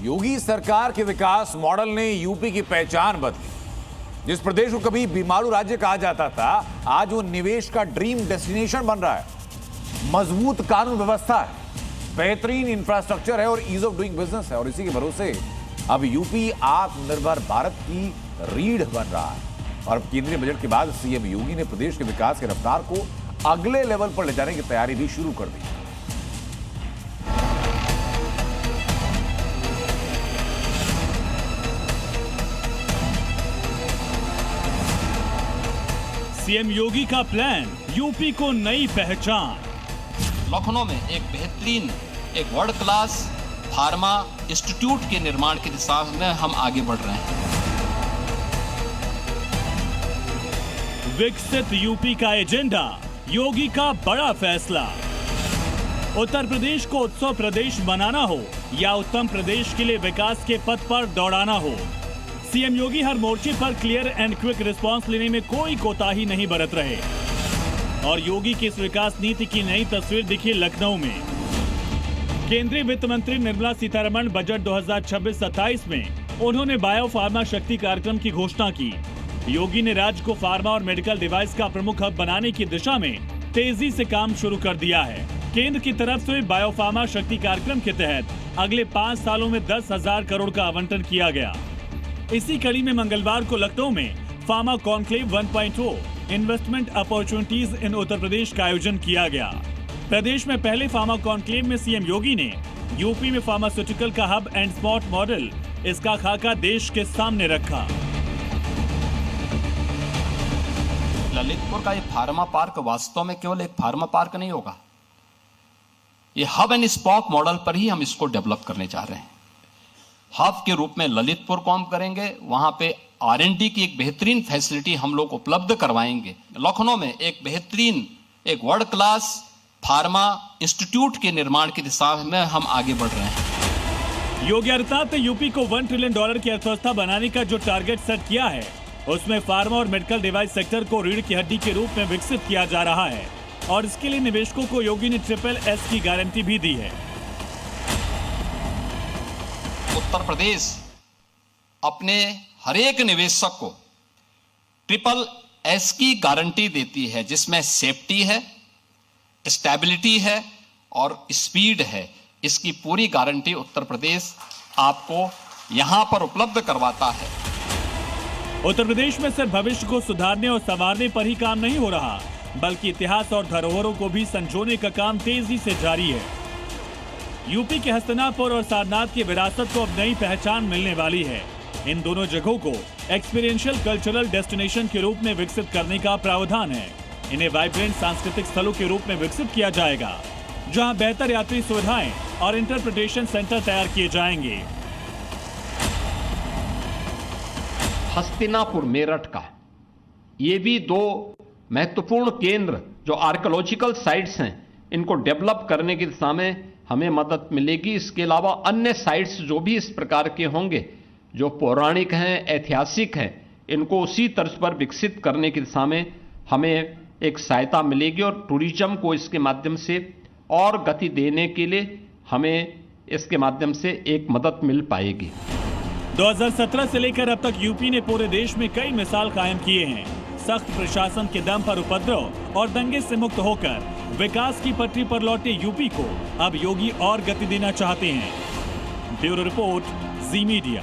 योगी सरकार के विकास मॉडल ने यूपी की पहचान बदली। जिस प्रदेश को कभी बीमारू राज्य कहा जाता था, आज वो निवेश का ड्रीम डेस्टिनेशन बन रहा है। मजबूत कानून व्यवस्था है, बेहतरीन इंफ्रास्ट्रक्चर है और ईज ऑफ डूइंग बिजनेस है। और इसी के भरोसे अब यूपी आत्मनिर्भर भारत की रीढ़ बन रहा है। और अब केंद्रीय बजट के बाद सीएम योगी ने प्रदेश के विकास की रफ्तार को अगले लेवल पर ले जाने की तैयारी भी शुरू कर दी। सीएम योगी का प्लान, यूपी को नई पहचान। लखनऊ में एक बेहतरीन, एक वर्ल्ड क्लास फार्मा इंस्टीट्यूट के निर्माण की दिशा में हम आगे बढ़ रहे हैं। विकसित यूपी का एजेंडा, योगी का बड़ा फैसला। उत्तर प्रदेश को उत्सव प्रदेश बनाना हो या उत्तम प्रदेश के लिए विकास के पथ पर दौड़ाना हो, सीएम योगी हर मोर्चे पर क्लियर एंड क्विक रिस्पांस लेने में कोई कोताही नहीं बरत रहे। और योगी की इस विकास नीति की नई तस्वीर दिखी लखनऊ में। केंद्रीय वित्त मंत्री निर्मला सीतारमण बजट 2026-27 में उन्होंने बायो फार्मा शक्ति कार्यक्रम की घोषणा की। योगी ने राज्य को फार्मा और मेडिकल डिवाइस का प्रमुख हब बनाने की दिशा में तेजी से काम शुरू कर दिया है। केंद्र की तरफ से बायो फार्मा शक्ति कार्यक्रम के तहत अगले 5 सालों में 10,000 करोड़ का आवंटन किया गया। इसी कड़ी में मंगलवार को लखनऊ में pharma conclave 1.0 investment opportunities in Uttar Pradesh का आयोजन किया गया। प्रदेश में पहले फार्मा कॉन्क्लेव में सीएम योगी ने यूपी में फार्मास्यूटिकल का हब एंड स्पॉट मॉडल, इसका खाका देश के सामने रखा। ललितपुर का ये फार्मा पार्क वास्तव में केवल एक फार्मा पार्क नहीं होगा। ये हब एंड स्पॉक मॉडल पर ही हम इसको डेवलप करने जा रहे हैं। हब के रूप में ललितपुर को हम करेंगे, वहां पे R&D की एक बेहतरीन फैसिलिटी हम लोग उपलब्ध करवाएंगे। लखनऊ में एक बेहतरीन, एक वर्ल्ड क्लास फार्मा इंस्टीट्यूट के निर्माण की दिशा में हम आगे बढ़ रहे हैं। योगी आदित्यनाथ ने यूपी को $1 ट्रिलियन की अर्थव्यवस्था बनाने का जो टारगेट सेट किया है, उसमें फार्मा और मेडिकल डिवाइस सेक्टर को रीढ़ की हड्डी के रूप में विकसित किया जा रहा है। और इसके लिए निवेशकों को योगी ने SSS की गारंटी भी दी है। उत्तर प्रदेश अपने हर एक निवेशक को SSS की गारंटी देती है, जिसमें सेफ्टी है, स्टेबिलिटी है और स्पीड है। इसकी पूरी गारंटी उत्तर प्रदेश आपको यहां पर उपलब्ध करवाता है। उत्तर प्रदेश में सिर्फ भविष्य को सुधारने और संवारने पर ही काम नहीं हो रहा, बल्कि इतिहास और धरोहरों को भी संजोने का काम तेजी से जारी है। यूपी के हस्तिनापुर और सारनाथ की विरासत को अब नई पहचान मिलने वाली है। इन दोनों जगहों को एक्सपीरियंशियल कल्चरल डेस्टिनेशन के रूप में विकसित करने का प्रावधान है। इन्हें वाइब्रेंट सांस्कृतिक स्थलों के रूप में विकसित किया जाएगा, जहां बेहतर यात्री सुविधाएं और इंटरप्रिटेशन सेंटर तैयार किए जाएंगे। हस्तिनापुर मेरठ का ये भी 2 महत्वपूर्ण केंद्र जो आर्कियोलॉजिकल साइट्स हैं, इनको डेवलप करने की दिशा में हमें मदद मिलेगी। इसके अलावा अन्य साइट्स जो भी इस प्रकार के होंगे, जो पौराणिक हैं, ऐतिहासिक हैं, इनको उसी तर्ज पर विकसित करने की दिशा में हमें एक सहायता मिलेगी। और टूरिज्म को इसके माध्यम से और गति देने के लिए हमें इसके माध्यम से एक मदद मिल पाएगी। 2017 से लेकर अब तक यूपी ने पूरे देश में कई मिसाल कायम किए हैं। सख्त प्रशासन के दम पर उपद्रव और दंगे से मुक्त होकर विकास की पटरी पर लौटे यूपी को अब योगी और गति देना चाहते हैं। ब्यूरो रिपोर्ट, जी मीडिया।